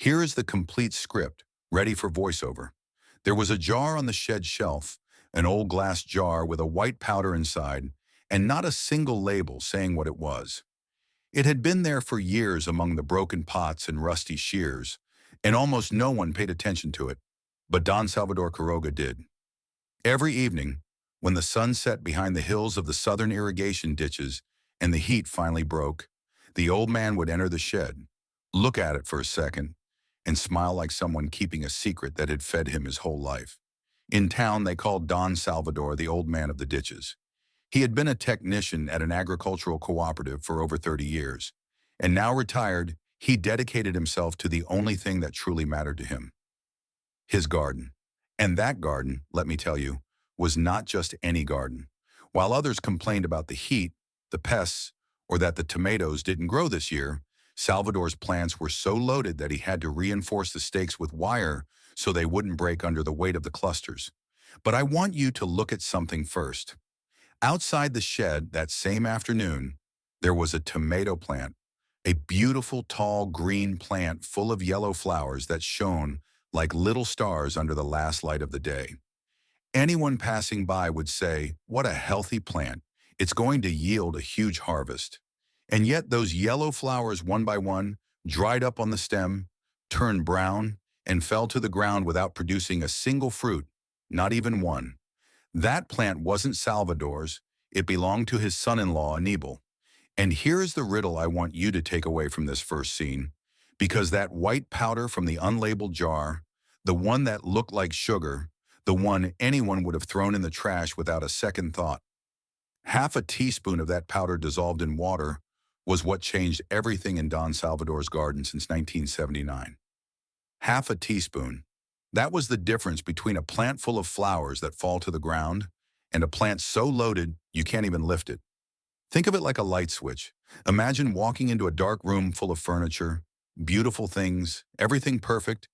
Here is the complete script, ready for voiceover. There was a jar on the shed shelf, an old glass jar with a white powder inside, and not a single label saying what it was. It had been there for years among the broken pots and rusty shears, and almost no one paid attention to it. But Don Salvador Quiroga did. Every evening, when the sun set behind the hills of the southern irrigation ditches and the heat finally broke, the old man would enter the shed, look at it for a second, and smile like someone keeping a secret that had fed him his whole life. In town, they called Don Salvador the old man of the ditches. He had been a technician at an agricultural cooperative for over 30 years, and now retired, he dedicated himself to the only thing that truly mattered to him, his garden. And that garden, let me tell you, was not just any garden. While others complained about the heat, the pests, or that the tomatoes didn't grow this year, Salvador's plants were so loaded that he had to reinforce the stakes with wire so they wouldn't break under the weight of the clusters. But I want you to look at something first. Outside the shed that same afternoon, there was a tomato plant, a beautiful tall green plant full of yellow flowers that shone like little stars under the last light of the day. Anyone passing by would say, "What a healthy plant. It's going to yield a huge harvest." And yet those yellow flowers, one by one, dried up on the stem, turned brown, and fell to the ground without producing a single fruit, not even one. That plant wasn't Salvador's. It belonged to his son-in-law, Aníbal. And here is the riddle I want you to take away from this first scene, because that white powder from the unlabeled jar, the one that looked like sugar, the one anyone would have thrown in the trash without a second thought, half a teaspoon of that powder dissolved in water was what changed everything in Don Salvador's garden since 1979. Half a teaspoon. That was the difference between a plant full of flowers that fall to the ground and a plant so loaded you can't even lift it. Think of it like a light switch. Imagine walking into a dark room full of furniture, beautiful things, everything perfect,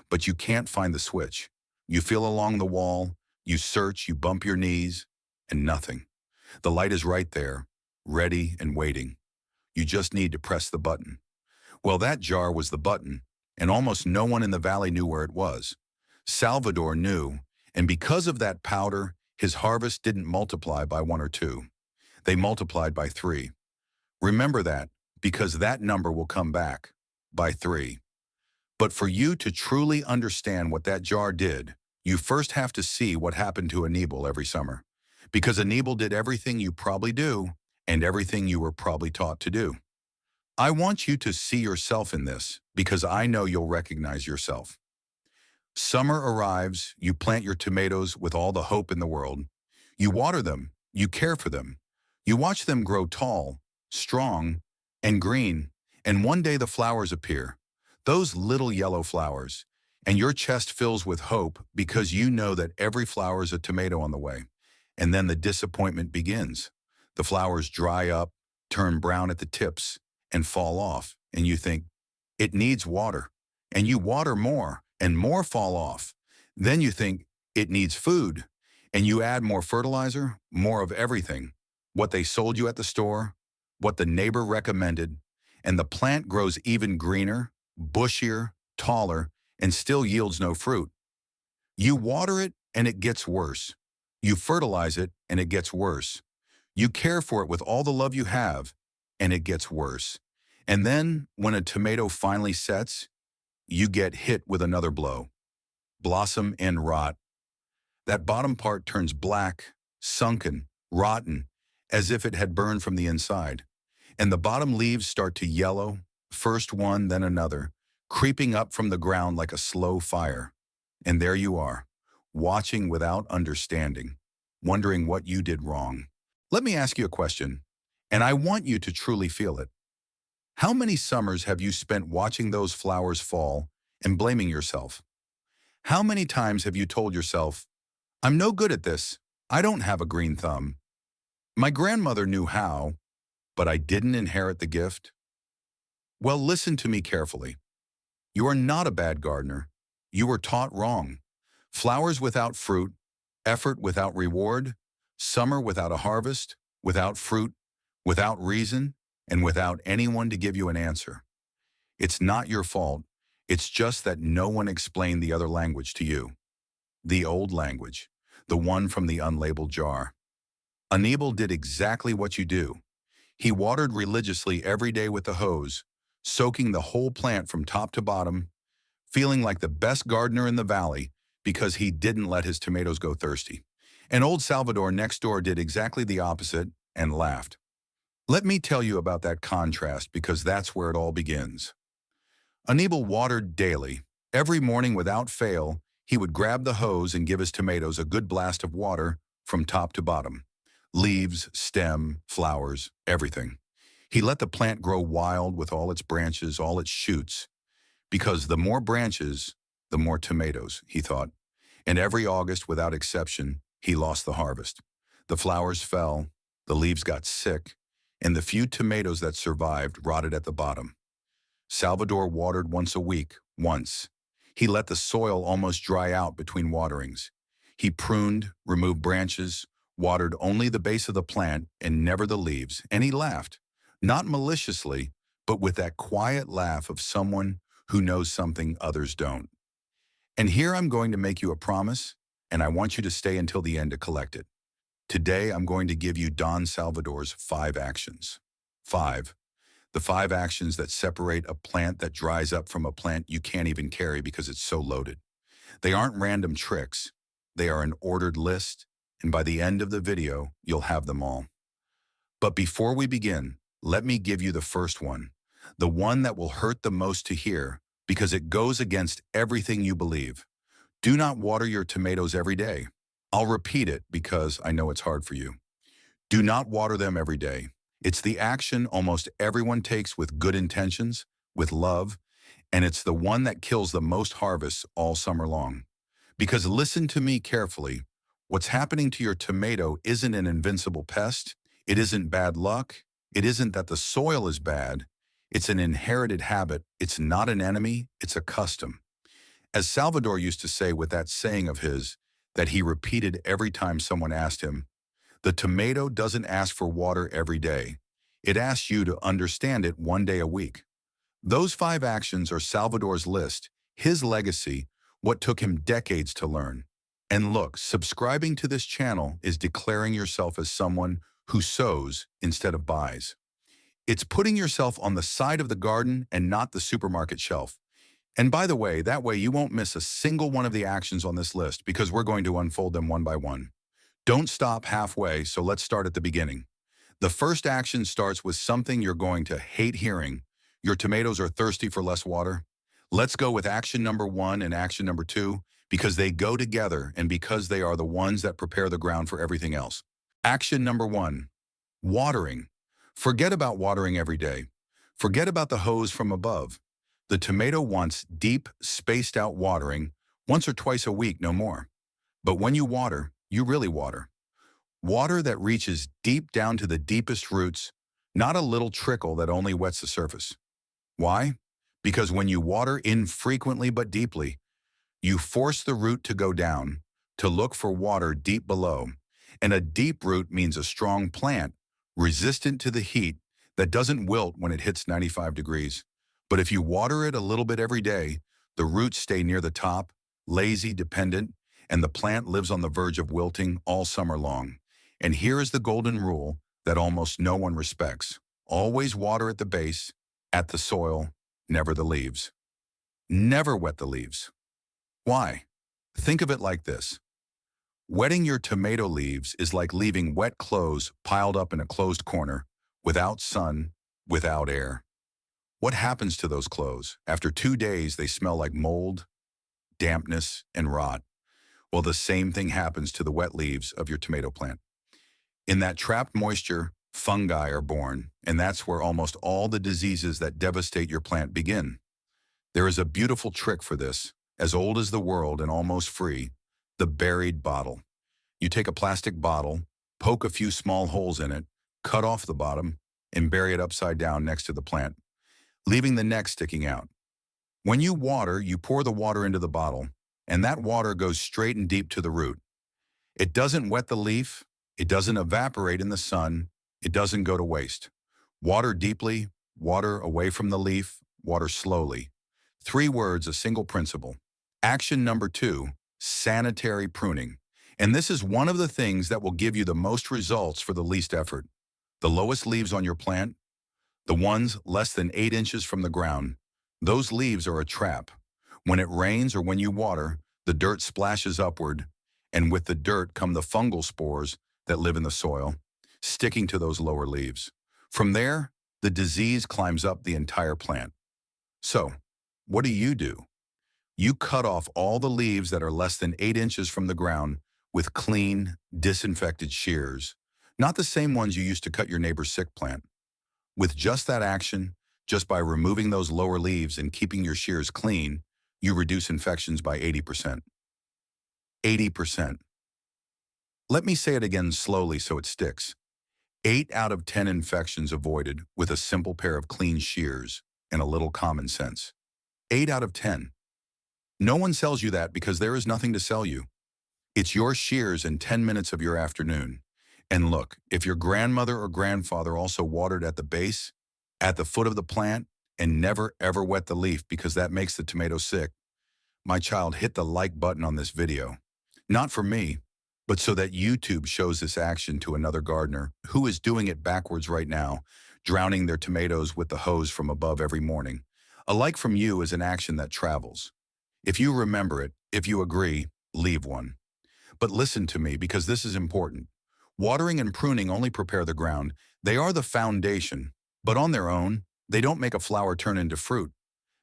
but you can't find the switch. You feel along the wall, you search, you bump your knees, and nothing. The light is right there, ready and waiting. You just need to press the button. Well, that jar was the button, and almost no one in the valley knew where it was. Salvador knew, and because of that powder, his harvest didn't multiply by 1 or 2. They multiplied by 3. Remember that, because that number will come back, by 3. But for you to truly understand what that jar did, you first have to see what happened to Aníbal every summer. Because Aníbal did everything you probably do, and everything you were probably taught to do. I want you to see yourself in this, because I know you'll recognize yourself. Summer arrives, you plant your tomatoes with all the hope in the world. You water them, you care for them. You watch them grow tall, strong, and green, and one day the flowers appear, those little yellow flowers, and your chest fills with hope because you know that every flower is a tomato on the way. And then the disappointment begins. The flowers dry up, turn brown at the tips, and fall off, and you think, it needs water. And you water more, and more fall off. Then you think, it needs food, and you add more fertilizer, more of everything. What they sold you at the store, what the neighbor recommended, and the plant grows even greener, bushier, taller, and still yields no fruit. You water it, and it gets worse. You fertilize it, and it gets worse. You care for it with all the love you have, and it gets worse. And then, when a tomato finally sets, you get hit with another blow. Blossom and rot. That bottom part turns black, sunken, rotten, as if it had burned from the inside. And the bottom leaves start to yellow, first one, then another, creeping up from the ground like a slow fire. And there you are, watching without understanding, wondering what you did wrong. Let me ask you a question, and I want you to truly feel it. How many summers have you spent watching those flowers fall and blaming yourself? How many times have you told yourself, I'm no good at this, I don't have a green thumb. My grandmother knew how, but I didn't inherit the gift? Well, listen to me carefully. You are not a bad gardener. You were taught wrong. Flowers without fruit, effort without reward, summer without a harvest, without fruit, without reason, and without anyone to give you an answer. It's not your fault. It's just that no one explained the other language to you. The old language, the one from the unlabeled jar. Aníbal did exactly what you do. He watered religiously every day with the hose, soaking the whole plant from top to bottom, feeling like the best gardener in the valley because he didn't let his tomatoes go thirsty. And old Salvador next door did exactly the opposite and laughed. Let me tell you about that contrast because that's where it all begins. Aníbal watered daily. Every morning without fail, he would grab the hose and give his tomatoes a good blast of water from top to bottom. Leaves, stem, flowers, everything. He let the plant grow wild with all its branches, all its shoots, because the more branches, the more tomatoes, he thought. And every August, without exception, he lost the harvest. The flowers fell, the leaves got sick, and the few tomatoes that survived rotted at the bottom. Salvador watered once a week, once. He let the soil almost dry out between waterings. He pruned, removed branches, watered only the base of the plant and never the leaves, and he laughed, not maliciously, but with that quiet laugh of someone who knows something others don't. And here I'm going to make you a promise, and I want you to stay until the end to collect it. Today, I'm going to give you Don Salvador's 5 actions. 5. The 5 actions that separate a plant that dries up from a plant you can't even carry because it's so loaded. They aren't random tricks. They are an ordered list, and by the end of the video, you'll have them all. But before we begin, let me give you the first one, the one that will hurt the most to hear because it goes against everything you believe. Do not water your tomatoes every day. I'll repeat it because I know it's hard for you. Do not water them every day. It's the action almost everyone takes with good intentions, with love, and it's the one that kills the most harvests all summer long. Because listen to me carefully, what's happening to your tomato isn't an invincible pest, it isn't bad luck, it isn't that the soil is bad, it's an inherited habit, it's not an enemy, it's a custom. As Salvador used to say with that saying of his that he repeated every time someone asked him, the tomato doesn't ask for water every day. It asks you to understand it one day a week. Those 5 actions are Salvador's list, his legacy, what took him decades to learn. And look, subscribing to this channel is declaring yourself as someone who sows instead of buys. It's putting yourself on the side of the garden and not the supermarket shelf. And by the way, that way you won't miss a single one of the actions on this list because we're going to unfold them one by one. Don't stop halfway, so let's start at the beginning. The first action starts with something you're going to hate hearing. Your tomatoes are thirsty for less water. Let's go with action number 1 and action number 2 because they go together and because they are the ones that prepare the ground for everything else. Action number 1, watering. Forget about watering every day. Forget about the hose from above. The tomato wants deep, spaced out watering once or twice a week, no more. But when you water, you really water. Water that reaches deep down to the deepest roots, not a little trickle that only wets the surface. Why? Because when you water infrequently but deeply, you force the root to go down, to look for water deep below. And a deep root means a strong plant, resistant to the heat, that doesn't wilt when it hits 95 degrees. But if you water it a little bit every day, the roots stay near the top, lazy, dependent, and the plant lives on the verge of wilting all summer long. And here is the golden rule that almost no one respects. Always water at the base, at the soil, never the leaves. Never wet the leaves. Why? Think of it like this. Wetting your tomato leaves is like leaving wet clothes piled up in a closed corner, without sun, without air. What happens to those clothes? After 2 days, they smell like mold, dampness, and rot. Well, the same thing happens to the wet leaves of your tomato plant. In that trapped moisture, fungi are born, and that's where almost all the diseases that devastate your plant begin. There is a beautiful trick for this, as old as the world and almost free, the buried bottle. You take a plastic bottle, poke a few small holes in it, cut off the bottom, and bury it upside down next to the plant, leaving the neck sticking out. When you water, you pour the water into the bottle, and that water goes straight and deep to the root. It doesn't wet the leaf, it doesn't evaporate in the sun, it doesn't go to waste. Water deeply, water away from the leaf, water slowly. 3 words, a single principle. Action number 2, sanitary pruning. And this is one of the things that will give you the most results for the least effort. The lowest leaves on your plant, the ones less than 8 inches from the ground, those leaves are a trap. When it rains or when you water, the dirt splashes upward, and with the dirt come the fungal spores that live in the soil, sticking to those lower leaves. From there, the disease climbs up the entire plant. So, what do? You cut off all the leaves that are less than 8 inches from the ground with clean, disinfected shears, not the same ones you used to cut your neighbor's sick plant. With just that action, just by removing those lower leaves and keeping your shears clean, you reduce infections by 80%. 80%. Let me say it again slowly so it sticks. 8 out of 10 infections avoided with a simple pair of clean shears and a little common sense. 8 out of 10. No one sells you that because there is nothing to sell you. It's your shears in 10 minutes of your afternoon. And look, if your grandmother or grandfather also watered at the base, at the foot of the plant, and never ever wet the leaf because that makes the tomato sick, my child, hit the like button on this video. Not for me, but so that YouTube shows this action to another gardener who is doing it backwards right now, drowning their tomatoes with the hose from above every morning. A like from you is an action that travels. If you remember it, if you agree, leave one. But listen to me because this is important. Watering and pruning only prepare the ground. They are the foundation, but on their own, they don't make a flower turn into fruit.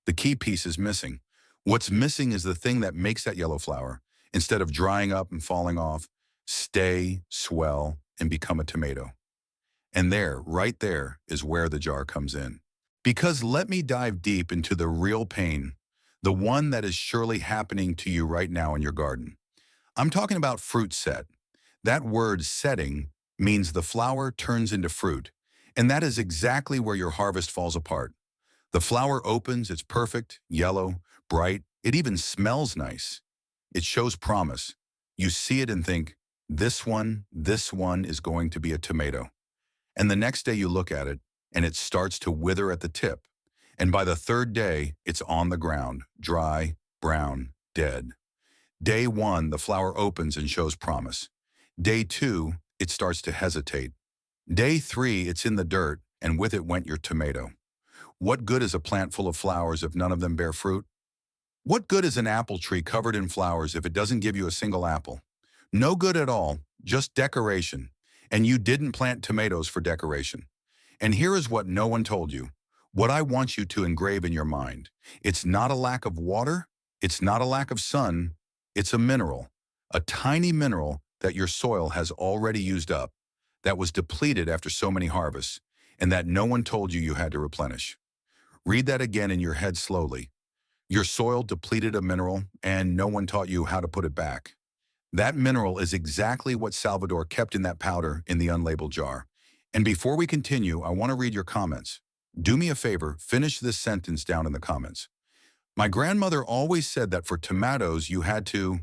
The key piece is missing. What's missing is the thing that makes that yellow flower, instead of drying up and falling off, stay, swell, and become a tomato. And there, right there, is where the jar comes in. Because let me dive deep into the real pain, the one that is surely happening to you right now in your garden. I'm talking about fruit set. That word setting means the flower turns into fruit, and that is exactly where your harvest falls apart. The flower opens, it's perfect, yellow, bright, it even smells nice. It shows promise. You see it and think, this one is going to be a tomato. And the next day you look at it, and it starts to wither at the tip. And by the 3rd day, it's on the ground, dry, brown, dead. Day 1, the flower opens and shows promise. Day 2, it starts to hesitate. Day 3, it's in the dirt, and with it went your tomato. What good is a plant full of flowers if none of them bear fruit? What good is an apple tree covered in flowers if it doesn't give you a single apple? No good at all, just decoration. And you didn't plant tomatoes for decoration. And here is what no one told you. What I want you to engrave in your mind. It's not a lack of water. It's not a lack of sun. It's a mineral, a tiny mineral that your soil has already used up, that was depleted after so many harvests, and that no one told you you had to replenish. Read that again in your head slowly. Your soil depleted a mineral, and no one taught you how to put it back. That mineral is exactly what Salvador kept in that powder in the unlabeled jar. And before we continue, I want to read your comments. Do me a favor, finish this sentence down in the comments. My grandmother always said that for tomatoes, you had to,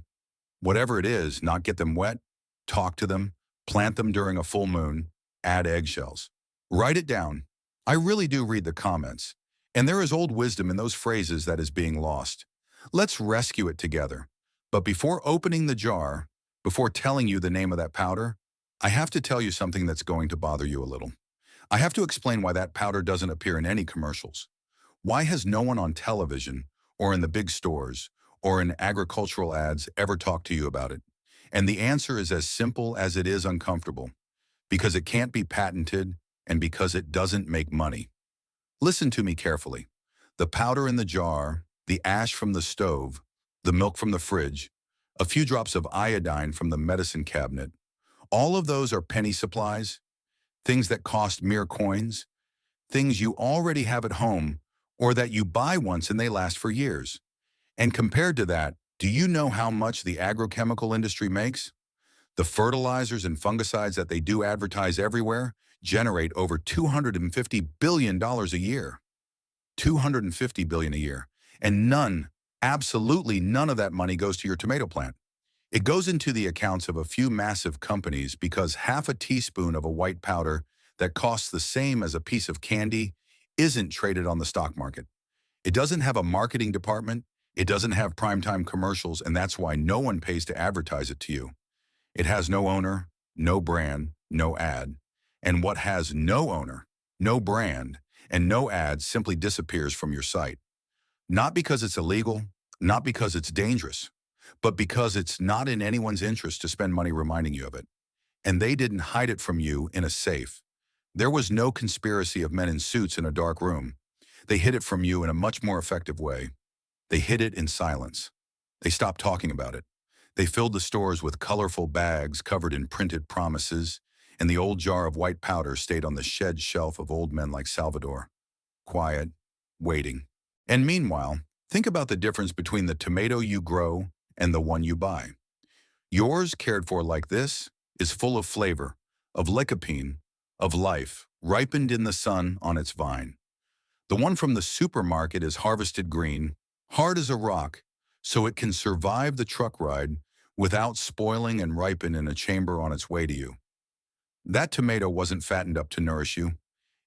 whatever it is, not get them wet, talk to them, plant them during a full moon, add eggshells. Write it down. I really do read the comments. And there is old wisdom in those phrases that is being lost. Let's rescue it together. But before opening the jar, before telling you the name of that powder, I have to tell you something that's going to bother you a little. I have to explain why that powder doesn't appear in any commercials. Why has no one on television, or in the big stores, or in agricultural ads ever talked to you about it? And the answer is as simple as it is uncomfortable. Because it can't be patented, and because it doesn't make money. Listen to me carefully. The powder in the jar, the ash from the stove, the milk from the fridge, a few drops of iodine from the medicine cabinet, all of those are penny supplies, things that cost mere coins, things you already have at home or that you buy once and they last for years. And compared to that, do you know how much the agrochemical industry makes? The fertilizers and fungicides that they do advertise everywhere generate over $250 billion a year. $250 billion a year. And none, absolutely none of that money goes to your tomato plant. It goes into the accounts of a few massive companies because half a teaspoon of a white powder that costs the same as a piece of candy isn't traded on the stock market. It doesn't have a marketing department. It doesn't have primetime commercials, and that's why no one pays to advertise it to you. It has no owner, no brand, no ad. And what has no owner, no brand, and no ad simply disappears from your site. Not because it's illegal, not because it's dangerous, but because it's not in anyone's interest to spend money reminding you of it. And they didn't hide it from you in a safe. There was no conspiracy of men in suits in a dark room. They hid it from you in a much more effective way. They hid it in silence. They stopped talking about it. They filled the stores with colorful bags covered in printed promises, and the old jar of white powder stayed on the shed shelf of old men like Salvador, quiet, waiting. And meanwhile, think about the difference between the tomato you grow and the one you buy. Yours, cared for like this, is full of flavor, of lycopene, of life, ripened in the sun on its vine. The one from the supermarket is harvested green, hard as a rock, so it can survive the truck ride without spoiling and ripen in a chamber on its way to you. That tomato wasn't fattened up to nourish you.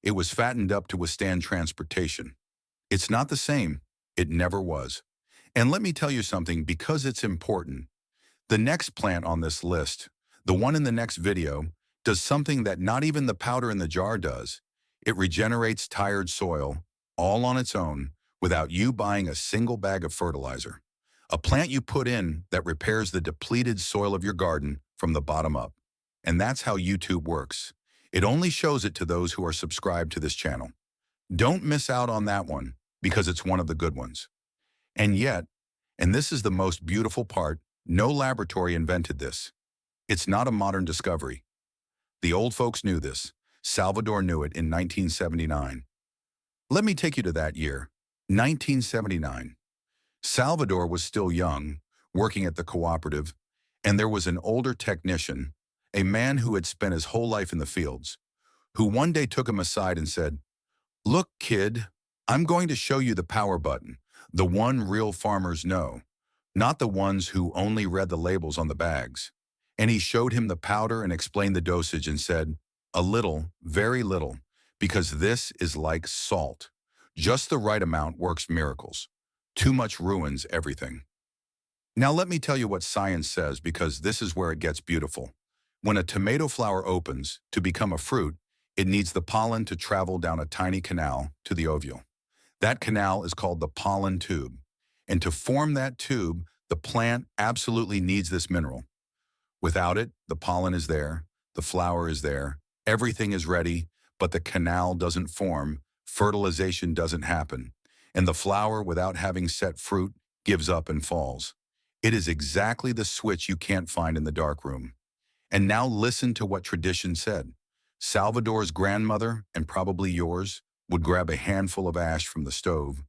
It was fattened up to withstand transportation. It's not the same. It never was. And let me tell you something, because it's important. The next plant on this list, the one in the next video, does something that not even the powder in the jar does. It regenerates tired soil, all on its own, without you buying a single bag of fertilizer. A plant you put in that repairs the depleted soil of your garden from the bottom up. And that's how YouTube works. It only shows it to those who are subscribed to this channel. Don't miss out on that one, because it's one of the good ones. And yet, and this is the most beautiful part, no laboratory invented this. It's not a modern discovery. The old folks knew this. Salvador knew it in 1979. Let me take you to that year, 1979. Salvador was still young, working at the cooperative, and there was an older technician, a man who had spent his whole life in the fields, who one day took him aside and said, "Look, kid, I'm going to show you the power button, the one real farmers know, not the ones who only read the labels on the bags." And he showed him the powder and explained the dosage and said, "A little, very little, because this is like salt. Just the right amount works miracles. Too much ruins everything." Now let me tell you what science says, because this is where it gets beautiful. When a tomato flower opens to become a fruit, it needs the pollen to travel down a tiny canal to the ovule. That canal is called the pollen tube. And to form that tube, the plant absolutely needs this mineral. Without it, the pollen is there, the flower is there, everything is ready, but the canal doesn't form, fertilization doesn't happen, and the flower, without having set fruit, gives up and falls. It is exactly the switch you can't find in the darkroom. And now listen to what tradition said. Salvador's grandmother, and probably yours, would grab a handful of ash from the stove,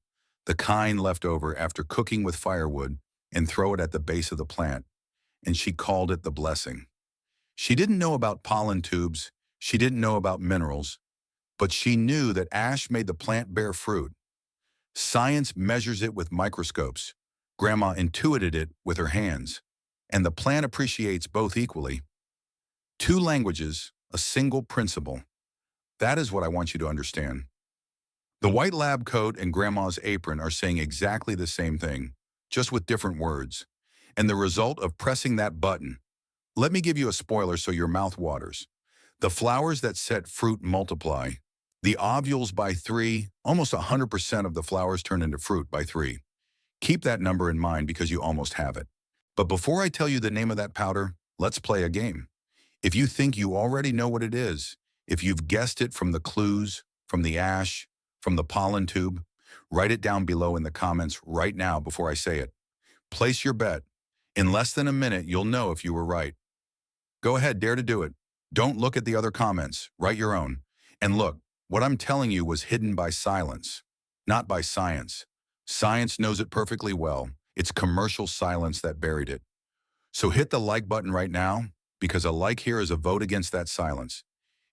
the kind left over after cooking with firewood, and throw it at the base of the plant. And she called it the blessing. She didn't know about pollen tubes, she didn't know about minerals, but she knew that ash made the plant bear fruit. Science measures it with microscopes. Grandma intuited it with her hands, and the plant appreciates both equally. Two languages, a single principle. That is what I want you to understand. The white lab coat and Grandma's apron are saying exactly the same thing, just with different words. And the result of pressing that button, let me give you a spoiler so your mouth waters. The flowers that set fruit multiply. The ovules by 3, almost 100% of the flowers turn into fruit by 3. Keep that number in mind because you almost have it. But before I tell you the name of that powder, let's play a game. If you think you already know what it is, if you've guessed it from the clues, from the ash, from the pollen tube, write it down below in the comments right now before I say it. Place your bet. In less than a minute, you'll know if you were right. Go ahead, dare to do it. Don't look at the other comments. Write your own. And look, what I'm telling you was hidden by silence, not by science. Science knows it perfectly well. It's commercial silence that buried it. So hit the like button right now, because a like here is a vote against that silence.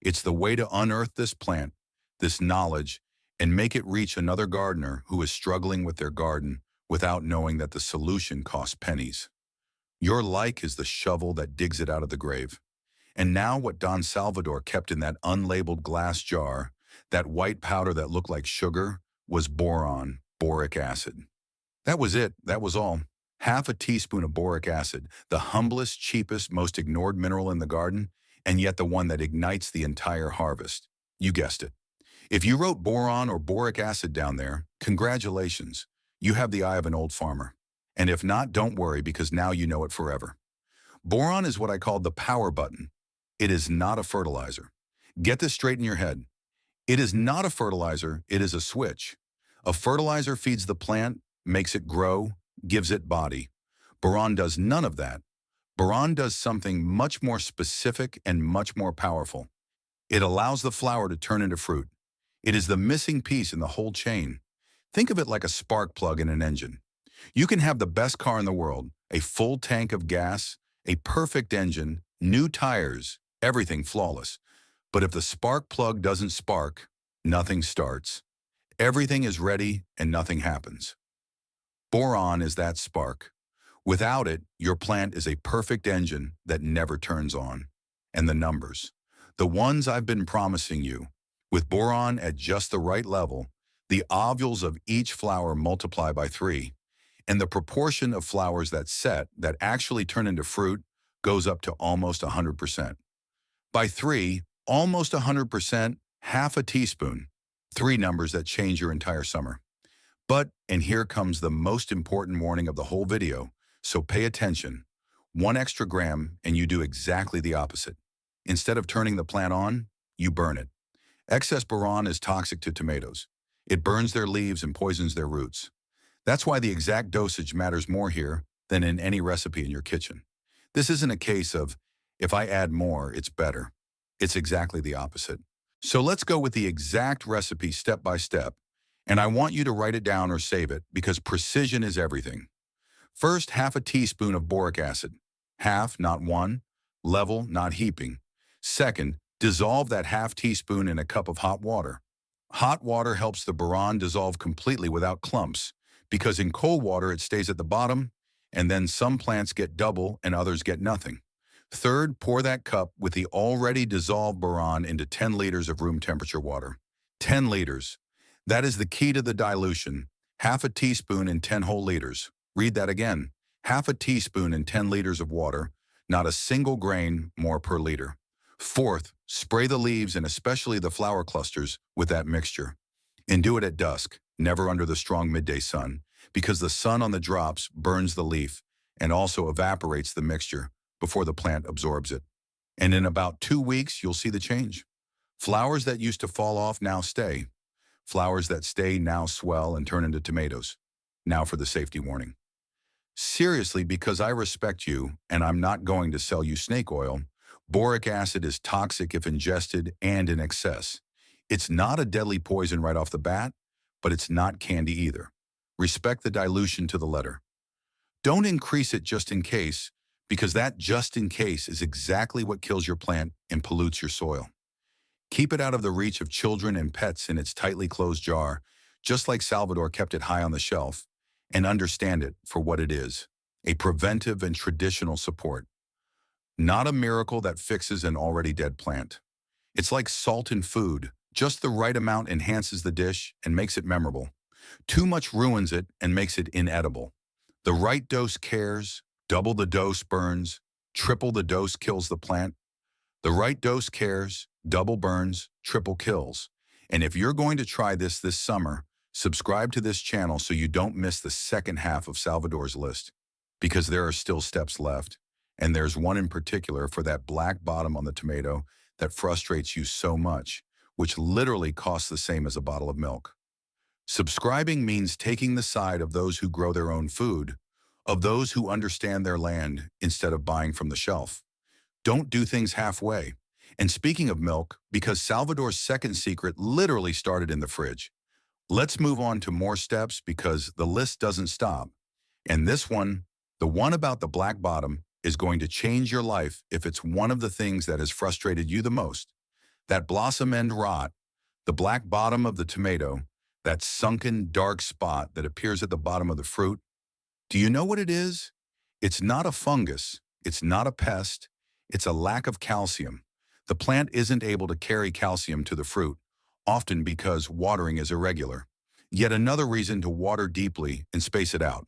It's the way to unearth this plant, this knowledge, and make it reach another gardener who is struggling with their garden without knowing that the solution costs pennies. Your like is the shovel that digs it out of the grave. And now what Don Salvador kept in that unlabeled glass jar, that white powder that looked like sugar, was boron. Boric acid. That was it. That was all. Half a teaspoon of boric acid, the humblest, cheapest, most ignored mineral in the garden, and yet the one that ignites the entire harvest. You guessed it. If you wrote boron or boric acid down there, congratulations. You have the eye of an old farmer. And if not, don't worry because now you know it forever. Boron is what I call the power button. It is not a fertilizer. Get this straight in your head. It is not a fertilizer, it is a switch. A fertilizer feeds the plant, makes it grow, gives it body. Boron does none of that. Boron does something much more specific and much more powerful. It allows the flower to turn into fruit. It is the missing piece in the whole chain. Think of it like a spark plug in an engine. You can have the best car in the world, a full tank of gas, a perfect engine, new tires, everything flawless. But if the spark plug doesn't spark, nothing starts. Everything is ready and nothing happens. Boron is that spark. Without it, your plant is a perfect engine that never turns on. And the numbers, the ones I've been promising you, with boron at just the right level, the ovules of each flower multiply by 3, and the proportion of flowers that actually turn into fruit goes up to almost 100%. By 3, almost 100%, half a teaspoon, 3 numbers that change your entire summer. But, and here comes the most important warning of the whole video, so pay attention. 1 extra gram and you do exactly the opposite. Instead of turning the plant on, you burn it. Excess boron is toxic to tomatoes. It burns their leaves and poisons their roots. That's why the exact dosage matters more here than in any recipe in your kitchen. This isn't a case of, if I add more, it's better. It's exactly the opposite. So let's go with the exact recipe step by step, and I want you to write it down or save it because precision is everything. First, half a teaspoon of boric acid. Half, not 1. Level, not heaping. Second, dissolve that half teaspoon in a cup of hot water. Hot water helps the boron dissolve completely without clumps, because in cold water it stays at the bottom, and then some plants get double and others get nothing. Third, pour that cup with the already dissolved boron into 10 liters of room temperature water. 10 liters. That is the key to the dilution. Half a teaspoon in 10 whole liters. Read that again. Half a teaspoon in 10 liters of water, not a single grain more per liter. Fourth, spray the leaves and especially the flower clusters with that mixture. And do it at dusk, never under the strong midday sun, because the sun on the drops burns the leaf and also evaporates the mixture before the plant absorbs it. And in about 2 weeks, you'll see the change. Flowers that used to fall off now stay. Flowers that stay now swell and turn into tomatoes. Now for the safety warning. Seriously, because I respect you and I'm not going to sell you snake oil, boric acid is toxic if ingested and in excess. It's not a deadly poison right off the bat, but it's not candy either. Respect the dilution to the letter. Don't increase it just in case, because that just in case is exactly what kills your plant and pollutes your soil. Keep it out of the reach of children and pets in its tightly closed jar, just like Salvador kept it high on the shelf, and understand it for what it is, a preventive and traditional support. Not a miracle that fixes an already dead plant. It's like salt in food. Just the right amount enhances the dish and makes it memorable. Too much ruins it and makes it inedible. The right dose cares, double the dose burns, triple the dose kills the plant. The right dose cares, double burns, triple kills. And if you're going to try this summer, subscribe to this channel so you don't miss the second half of Salvador's list, because there are still steps left. And there's one in particular for that black bottom on the tomato that frustrates you so much, which literally costs the same as a bottle of milk. Subscribing means taking the side of those who grow their own food, of those who understand their land instead of buying from the shelf. Don't do things halfway. And speaking of milk, because Salvador's second secret literally started in the fridge, let's move on to more steps because the list doesn't stop. And this one, the one about the black bottom, is going to change your life if it's one of the things that has frustrated you the most. That blossom end rot, the black bottom of the tomato, that sunken dark spot that appears at the bottom of the fruit. Do you know what it is? It's not a fungus. It's not a pest. It's a lack of calcium. The plant isn't able to carry calcium to the fruit, often because watering is irregular. Yet another reason to water deeply and space it out.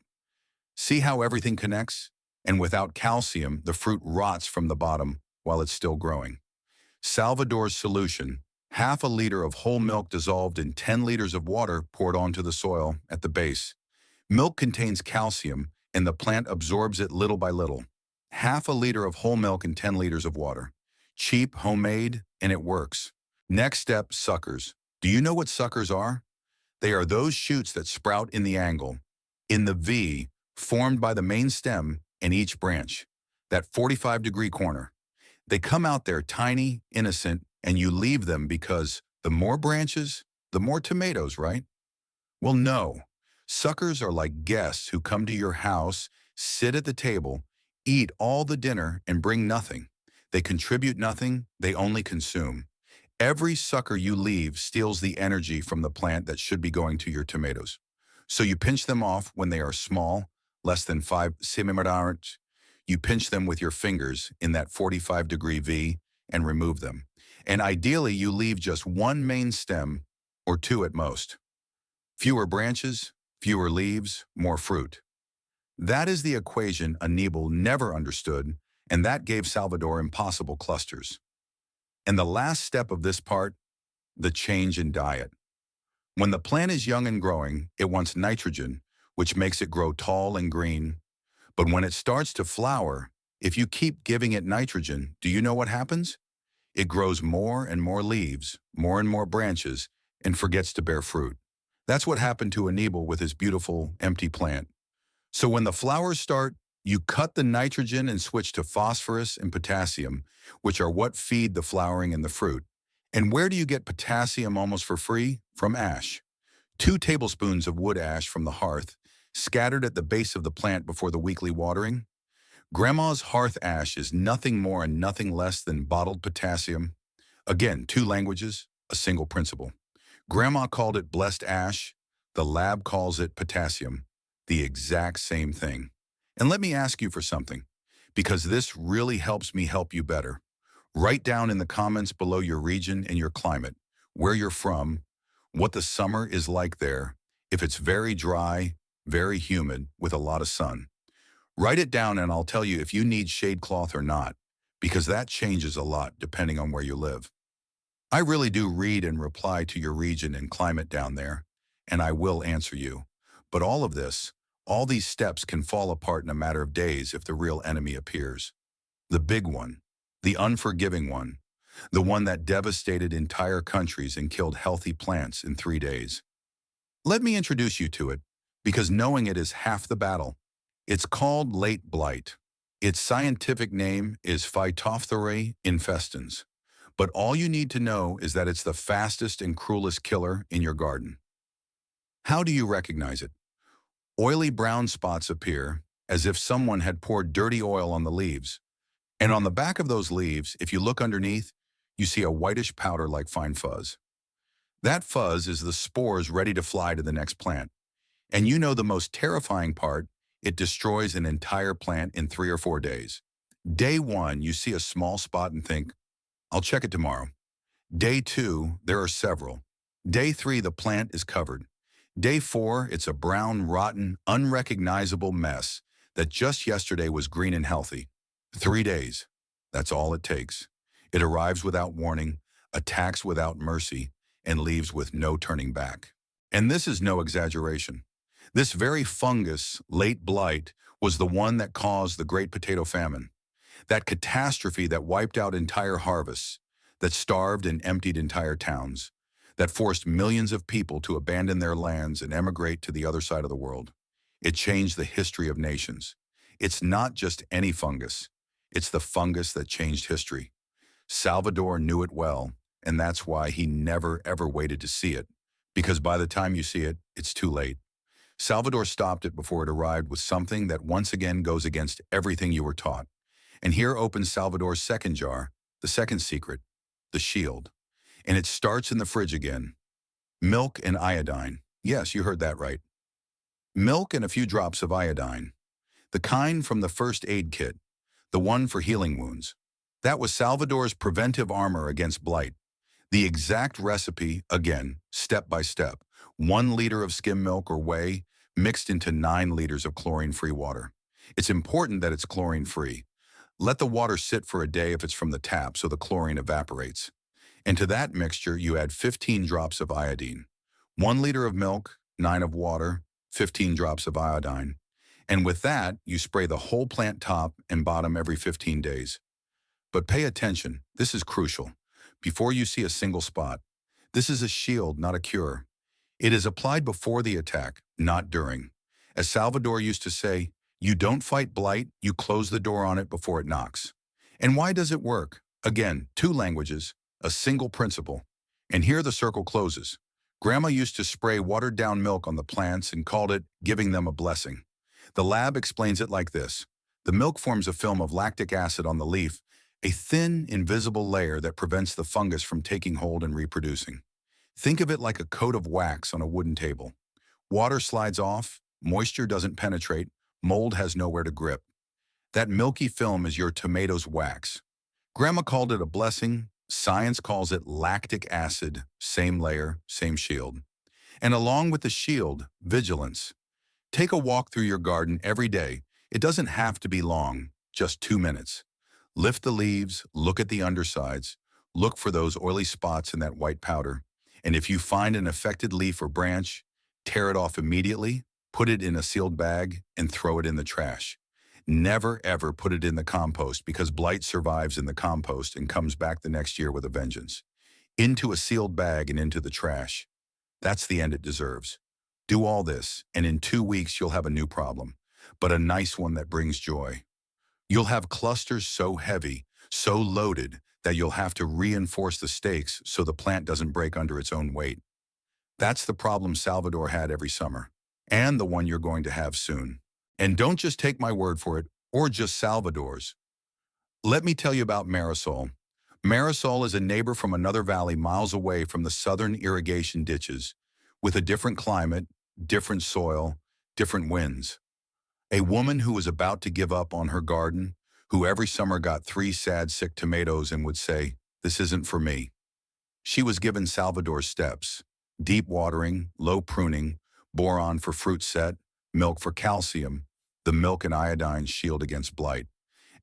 See how everything connects? And without calcium, the fruit rots from the bottom while it's still growing. Salvador's solution: half a liter of whole milk dissolved in 10 liters of water poured onto the soil at the base. Milk contains calcium, and the plant absorbs it little by little. Half a liter of whole milk in 10 liters of water. Cheap, homemade, and it works. Next step, suckers. Do you know what suckers are? They are those shoots that sprout in the angle, in the V, formed by the main stem and each branch, that 45-degree corner. They come out there tiny, innocent, and you leave them because the more branches, the more tomatoes, right? Well, no. Suckers are like guests who come to your house, sit at the table, eat all the dinner, and bring nothing. They contribute nothing, they only consume. Every sucker you leave steals the energy from the plant that should be going to your tomatoes. So you pinch them off when they are small, less than 5 centimeters. You pinch them with your fingers in that 45-degree V and remove them. And ideally, you leave just one main stem or two at most. Fewer branches, fewer leaves, more fruit. That is the equation Aníbal never understood, and that gave Salvador impossible clusters. And the last step of this part, the change in diet. When the plant is young and growing, it wants nitrogen, which makes it grow tall and green. But when it starts to flower, if you keep giving it nitrogen, do you know what happens? It grows more and more leaves, more and more branches, and forgets to bear fruit. That's what happened to Aníbal with his beautiful, empty plant. So when the flowers start, you cut the nitrogen and switch to phosphorus and potassium, which are what feed the flowering and the fruit. And where do you get potassium almost for free? From ash. 2 tablespoons of wood ash from the hearth, scattered at the base of the plant before the weekly watering. Grandma's hearth ash is nothing more and nothing less than bottled potassium. Again, 2 languages, a single principle. Grandma called it blessed ash. The lab calls it potassium. The exact same thing. And let me ask you for something, because this really helps me help you better. Write down in the comments below your region and your climate, where you're from, what the summer is like there, if it's very dry, very humid, with a lot of sun. Write it down and I'll tell you if you need shade cloth or not, because that changes a lot depending on where you live. I really do read and reply to your region and climate down there, and I will answer you. But all of this, all these steps can fall apart in a matter of days if the real enemy appears. The big one, the unforgiving one, the one that devastated entire countries and killed healthy plants in 3 days. Let me introduce you to it, because knowing it is half the battle. It's called late blight. Its scientific name is Phytophthora infestans. But all you need to know is that it's the fastest and cruelest killer in your garden. How do you recognize it? Oily brown spots appear, as if someone had poured dirty oil on the leaves. And on the back of those leaves, if you look underneath, you see a whitish powder like fine fuzz. That fuzz is the spores ready to fly to the next plant. And you know the most terrifying part, it destroys an entire plant in 3 or 4 days. Day 1, you see a small spot and think, I'll check it tomorrow. Day 2, there are several. Day 3, the plant is covered. Day 4, it's a brown, rotten, unrecognizable mess that just yesterday was green and healthy. 3 days. That's all it takes. It arrives without warning, attacks without mercy, and leaves with no turning back. And this is no exaggeration. This very fungus, late blight, was the one that caused the Great Potato Famine. That catastrophe that wiped out entire harvests, that starved and emptied entire towns, that forced millions of people to abandon their lands and emigrate to the other side of the world. It changed the history of nations. It's not just any fungus. It's the fungus that changed history. Salvador knew it well, and that's why he never ever waited to see it, because by the time you see it, it's too late. Salvador stopped it before it arrived with something that once again goes against everything you were taught. And here opens Salvador's second jar, the second secret, the shield. And it starts in the fridge again. Milk and iodine. Yes, you heard that right. Milk and a few drops of iodine. The kind from the first aid kit, the one for healing wounds. That was Salvador's preventive armor against blight. The exact recipe, again, step by step, 1 liter of skim milk or whey mixed into 9 liters of chlorine-free water. It's important that it's chlorine-free. Let the water sit for a day if it's from the tap so the chlorine evaporates. And to that mixture, you add 15 drops of iodine. 1 liter of milk, 9 of water, 15 drops of iodine. And with that, you spray the whole plant top and bottom every 15 days. But pay attention, this is crucial. Before you see a single spot, this is a shield, not a cure. It is applied before the attack, not during. As Salvador used to say, you don't fight blight, you close the door on it before it knocks. And why does it work? Again, 2 languages, a single principle. And here the circle closes. Grandma used to spray watered-down milk on the plants and called it giving them a blessing. The lab explains it like this. The milk forms a film of lactic acid on the leaf, a thin, invisible layer that prevents the fungus from taking hold and reproducing. Think of it like a coat of wax on a wooden table. Water slides off, moisture doesn't penetrate, mold has nowhere to grip. That milky film is your tomato's wax. Grandma called it a blessing. Science calls it lactic acid, same layer, same shield. And along with the shield, vigilance. Take a walk through your garden every day. It doesn't have to be long, just 2 minutes. Lift the leaves, look at the undersides, look for those oily spots in that white powder. And if you find an affected leaf or branch, tear it off immediately, put it in a sealed bag, and throw it in the trash. Never ever put it in the compost because blight survives in the compost and comes back the next year with a vengeance. Into a sealed bag and into the trash. That's the end it deserves. Do all this, and in 2 weeks you'll have a new problem, but a nice one that brings joy. You'll have clusters so heavy, so loaded, that you'll have to reinforce the stakes so the plant doesn't break under its own weight. That's the problem Salvador had every summer, and the one you're going to have soon. And don't just take my word for it, or just Salvador's. Let me tell you about Marisol. Marisol is a neighbor from another valley miles away from the southern irrigation ditches, with a different climate, different soil, different winds. A woman who was about to give up on her garden, who every summer got 3 sad, sick tomatoes and would say, "This isn't for me." She was given Salvador's steps: deep watering, low pruning, boron for fruit set, milk for calcium, the milk and iodine shield against blight.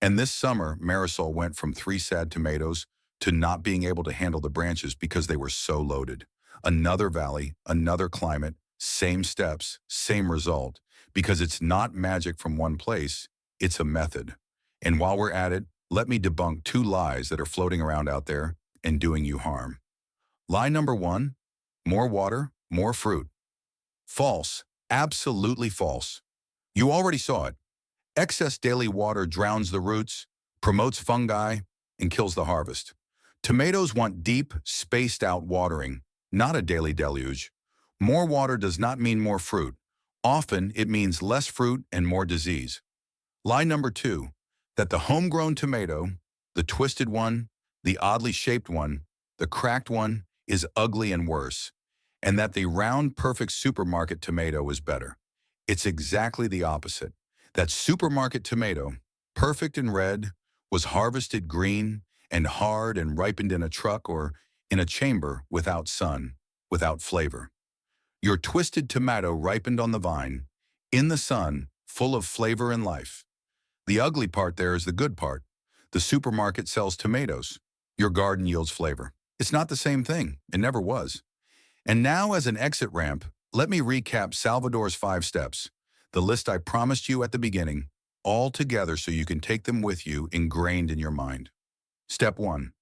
And this summer, Marisol went from 3 sad tomatoes to not being able to handle the branches because they were so loaded. Another valley, another climate, same steps, same result, because it's not magic from one place, it's a method. And while we're at it, let me debunk 2 lies that are floating around out there and doing you harm. Lie number 1, more water, more fruit. False, absolutely false. You already saw it. Excess daily water drowns the roots, promotes fungi, and kills the harvest. Tomatoes want deep, spaced-out watering, not a daily deluge. More water does not mean more fruit. Often, it means less fruit and more disease. Lie number 2, that the homegrown tomato, the twisted one, the oddly shaped one, the cracked one, is ugly and worse, and that the round, perfect supermarket tomato is better. It's exactly the opposite. That supermarket tomato, perfect and red, was harvested green and hard and ripened in a truck or in a chamber without sun, without flavor. Your twisted tomato ripened on the vine, in the sun, full of flavor and life. The ugly part there is the good part. The supermarket sells tomatoes. Your garden yields flavor. It's not the same thing. It never was. And now, as an exit ramp, let me recap Salvador's 5 steps, the list I promised you at the beginning, all together so you can take them with you ingrained in your mind. Step 1.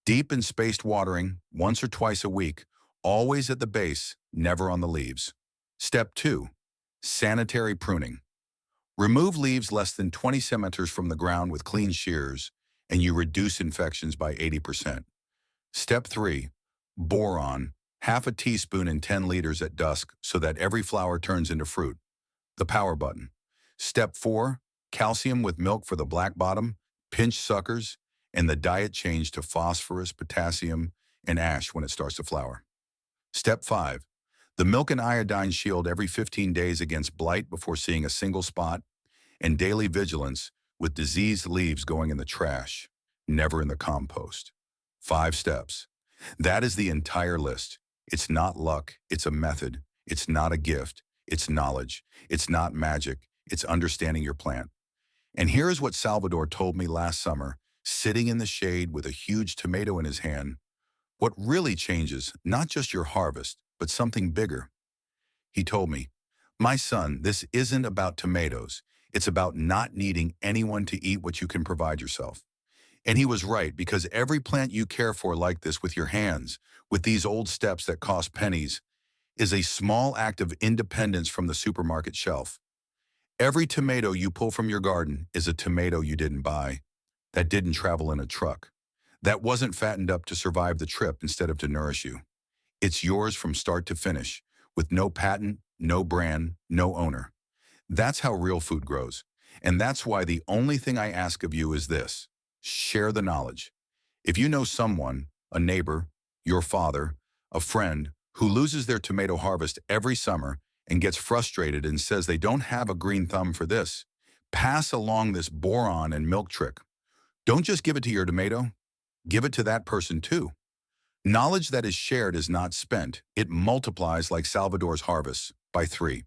Deep and spaced watering, once or twice a week, always at the base, never on the leaves. Step 2. Sanitary pruning. Remove leaves less than 20 centimeters from the ground with clean shears, and you reduce infections by 80%. Step 3. Boron, half a teaspoon in 10 liters at dusk so that every flower turns into fruit. The power button. Step 4. Calcium with milk for the black bottom, pinch suckers, and the diet change to phosphorus, potassium, and ash when it starts to flower. Step 5. The milk and iodine shield every 15 days against blight before seeing a single spot, and daily vigilance with diseased leaves going in the trash, never in the compost. 5 steps. That is the entire list. It's not luck, it's a method. It's not a gift, it's knowledge. It's not magic, it's understanding your plant. And here is what Salvador told me last summer, sitting in the shade with a huge tomato in his hand. What really changes, not just your harvest, but something bigger. He told me, "My son, this isn't about tomatoes. It's about not needing anyone to eat what you can provide yourself." And he was right, because every plant you care for like this with your hands, with these old steps that cost pennies, is a small act of independence from the supermarket shelf. Every tomato you pull from your garden is a tomato you didn't buy, that didn't travel in a truck, that wasn't fattened up to survive the trip instead of to nourish you. It's yours from start to finish, with no patent, no brand, no owner. That's how real food grows. And that's why the only thing I ask of you is this: share the knowledge. If you know someone, a neighbor, your father, a friend, who loses their tomato harvest every summer and gets frustrated and says they don't have a green thumb for this, pass along this boron and milk trick. Don't just give it to your tomato, give it to that person too. Knowledge that is shared is not spent. It multiplies like Salvador's harvest by 3.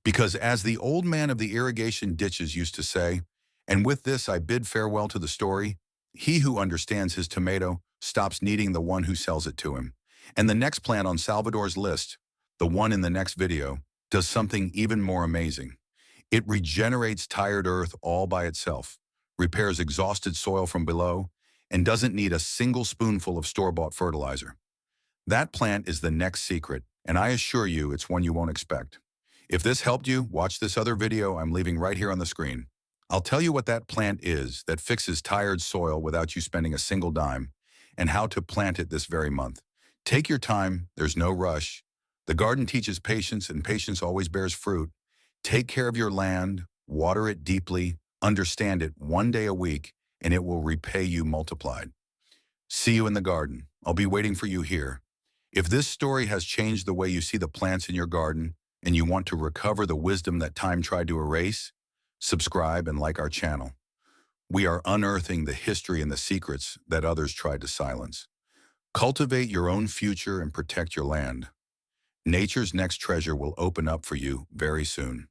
Because as the old man of the irrigation ditches used to say, and with this I bid farewell to the story, he who understands his tomato stops needing the one who sells it to him. And the next plant on Salvador's list, the one in the next video, does something even more amazing. It regenerates tired earth all by itself, repairs exhausted soil from below, and doesn't need a single spoonful of store-bought fertilizer. That plant is the next secret, and I assure you it's one you won't expect. If this helped you, watch this other video I'm leaving right here on the screen. I'll tell you what that plant is that fixes tired soil without you spending a single dime, and how to plant it this very month. Take your time, there's no rush. The garden teaches patience, and patience always bears fruit. Take care of your land, water it deeply, understand it one day a week, and it will repay you multiplied. See you in the garden. I'll be waiting for you here. If this story has changed the way you see the plants in your garden, and you want to recover the wisdom that time tried to erase, subscribe and like our channel. We are unearthing the history and the secrets that others tried to silence. Cultivate your own future and protect your land. Nature's next treasure will open up for you very soon.